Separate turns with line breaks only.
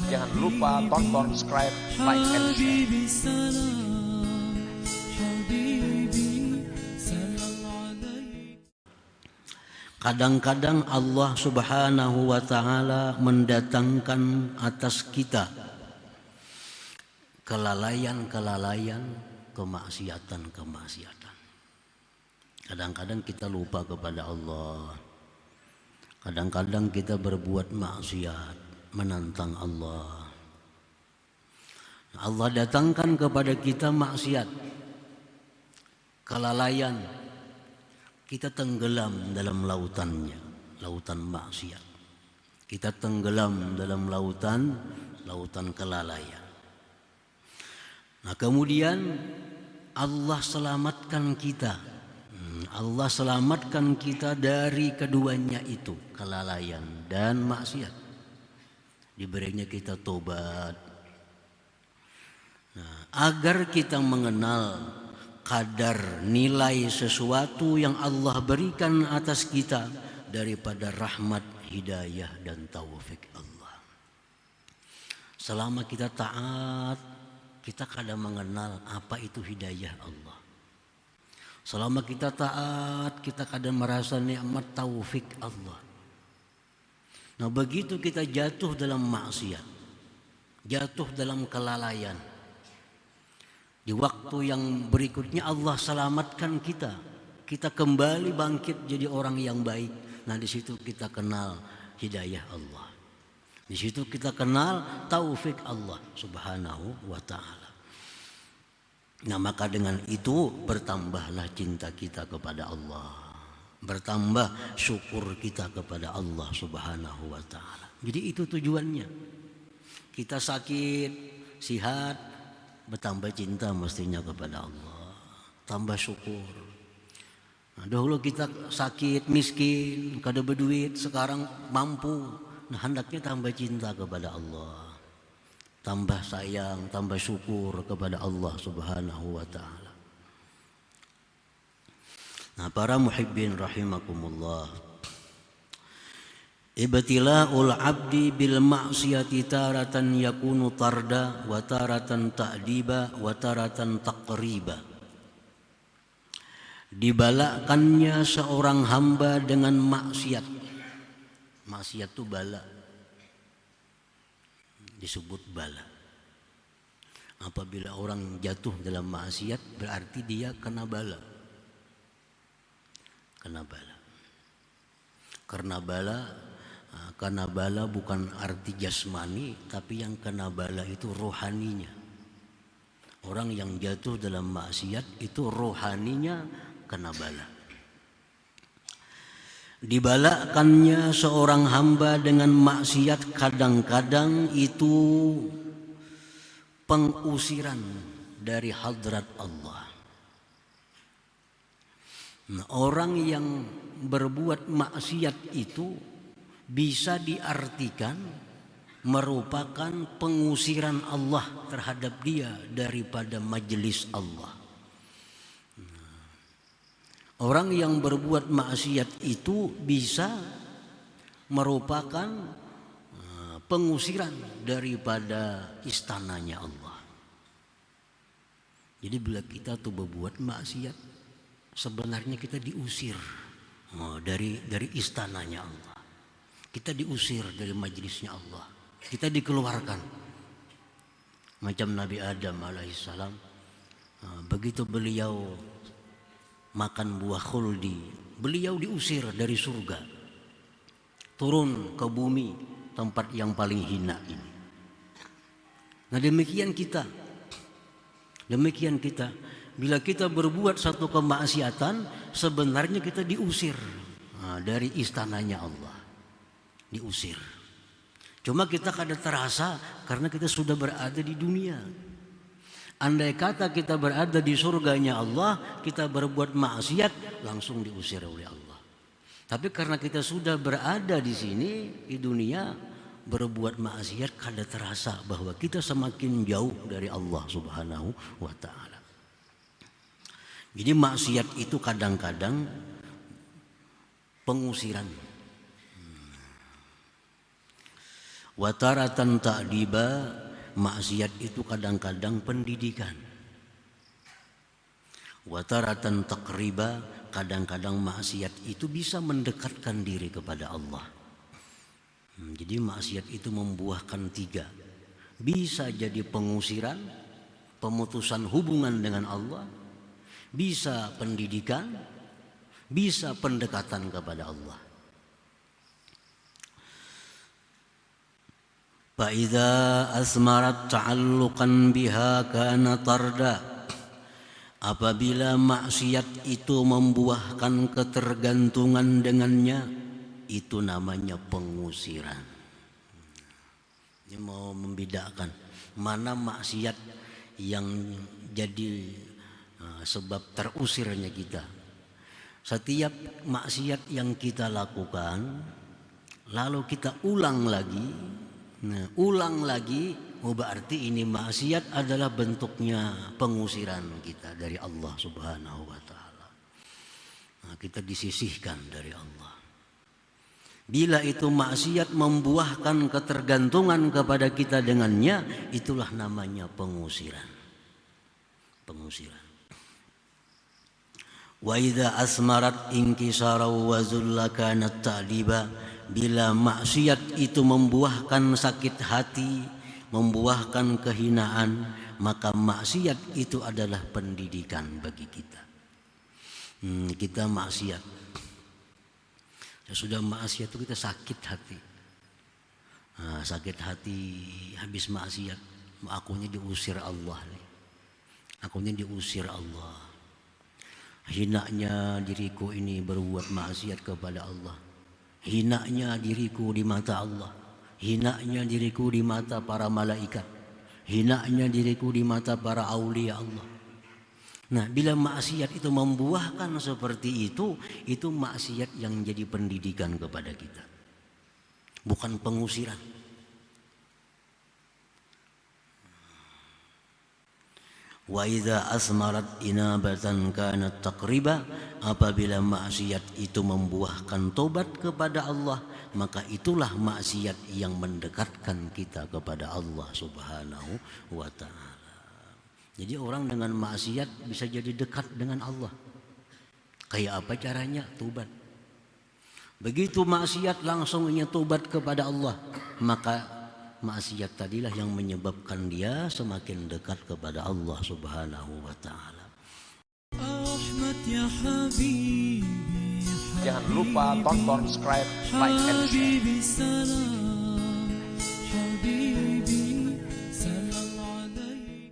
Jangan lupa tonton, subscribe, like, and share.
Kadang-kadang Allah Subhanahu wa ta'ala mendatangkan atas kita kelalaian-kelalaian, kemaksiatan-kemaksiatan. Kadang-kadang kita lupa kepada Allah. Kadang-kadang kita berbuat maksiat, menantang Allah. Allah datangkan kepada kita maksiat, kelalaian. Kita tenggelam dalam lautannya, lautan maksiat. Kita tenggelam dalam lautan kelalaian. Nah, kemudian Allah selamatkan kita. Allah selamatkan kita dari keduanya itu, kelalaian dan maksiat. Diberinya kita tobat. Nah, agar kita mengenal kadar nilai sesuatu yang Allah berikan atas kita daripada rahmat, hidayah, dan taufik Allah. Selama kita taat, kita kadang mengenal apa itu hidayah Allah. Selama kita taat, kita kadang merasa nikmat taufik Allah. Nah, begitu kita jatuh dalam maksiat, jatuh dalam kelalaian, di waktu yang berikutnya Allah selamatkan kita. Kita kembali bangkit jadi orang yang baik. Nah, di situ kita kenal hidayah Allah. Di situ kita kenal taufik Allah Subhanahu wa ta'ala. Nah, maka dengan itu bertambahlah cinta kita kepada Allah. Bertambah syukur kita kepada Allah Subhanahu wa ta'ala. Jadi itu tujuannya. Kita sakit, sihat, bertambah cinta mestinya kepada Allah, tambah syukur. Nah, dahulu kita sakit, miskin, kada berduit, sekarang mampu. Nah, hendaknya tambah cinta kepada Allah, tambah sayang, tambah syukur kepada Allah Subhanahu wa ta'ala. Nah, para muhibbin rahimakumullah, ibtila'ul abdi bil ma'siyati taratan yakunu tarda wa taratan ta'diba wa taratan taqriba. Dibalakannya seorang hamba dengan maksiat. Maksiat itu bala, disebut bala. Apabila orang jatuh dalam maksiat, berarti dia kena bala. Kena bala. Karena bala bukan arti jasmani, tapi yang kena bala itu rohaninya. Orang yang jatuh dalam maksiat itu rohaninya kena bala. Dibalakannya seorang hamba dengan maksiat kadang-kadang itu pengusiran dari hadrat Allah. Nah, orang yang berbuat maksiat itu bisa diartikan merupakan pengusiran Allah terhadap dia daripada majelis Allah. Orang yang berbuat maksiat itu bisa merupakan pengusiran daripada istananya Allah. Jadi bila kita tuh berbuat maksiat, sebenarnya kita diusir dari istananya Allah. Kita diusir dari majelisnya Allah. Kita dikeluarkan. Macam Nabi Adam alaihissalam. Begitu beliau makan buah khuldi, beliau diusir dari surga. Turun ke bumi, tempat yang paling hina ini. Nah, demikian kita. Bila kita berbuat satu kemaksiatan, sebenarnya kita diusir dari istananya Allah. Diusir. Cuma kita kada terasa karena kita sudah berada di dunia. Andai kata kita berada di surganya Allah, kita berbuat maksiat, langsung diusir oleh Allah. Tapi karena kita sudah berada di sini, di dunia, berbuat maksiat, kada terasa bahwa kita semakin jauh dari Allah Subhanahu wa ta'ala. Jadi maksiat itu kadang-kadang pengusiran. Wa taratan ta'diba, maksiat itu kadang-kadang pendidikan. Wa taratan taqriba, kadang-kadang maksiat itu bisa mendekatkan diri kepada Allah. Jadi maksiat itu membuahkan 3. Bisa jadi pengusiran, pemutusan hubungan dengan Allah, bisa pendidikan, bisa pendekatan kepada Allah. Fa'idza asmarat ta'alluqan biha kana tarda. Apabila maksiat itu membuahkan ketergantungan dengannya, itu namanya pengusiran. Ini mau membedakan mana maksiat yang jadi sebab terusirnya kita. Setiap maksiat yang kita lakukan, lalu kita ulang lagi, berarti ini maksiat adalah bentuknya pengusiran kita dari Allah Subhanahu wa Ta'ala. Kita disisihkan dari Allah. Bila itu maksiat membuahkan ketergantungan kepada kita dengannya, itulah namanya pengusiran. Pengusiran. Wa idza asmarat inkisara wa zulla kanat ta'diba. Bila maksiat itu membuahkan sakit hati, membuahkan kehinaan, maka maksiat itu adalah pendidikan bagi kita. Kita maksiat. Sudah maksiat itu kita sakit hati. Sakit hati habis maksiat, akunya diusir Allah nih. Akunya diusir Allah. Hinanya diriku ini berbuat maksiat kepada Allah. Hinanya diriku di mata Allah, hinanya diriku di mata para malaikat, hinanya diriku di mata para aulia Allah. Nah, bila maksiat itu membuahkan seperti itu maksiat yang jadi pendidikan kepada kita, bukan pengusiran. Wa idza asmarat inabatan kanat taqriba. Apabila maksiat itu membuahkan tobat kepada Allah, maka itulah maksiat yang mendekatkan kita kepada Allah Subhanahu wa Ta'ala. Jadi orang dengan maksiat bisa jadi dekat dengan Allah. Kayak apa caranya? Tobat. Begitu maksiat langsung ingin tobat kepada Allah, maka maksiat tadilah yang menyebabkan dia semakin dekat kepada Allah Subhanahu wa Ta'ala.
Jangan lupa tonton, subscribe, like, and share.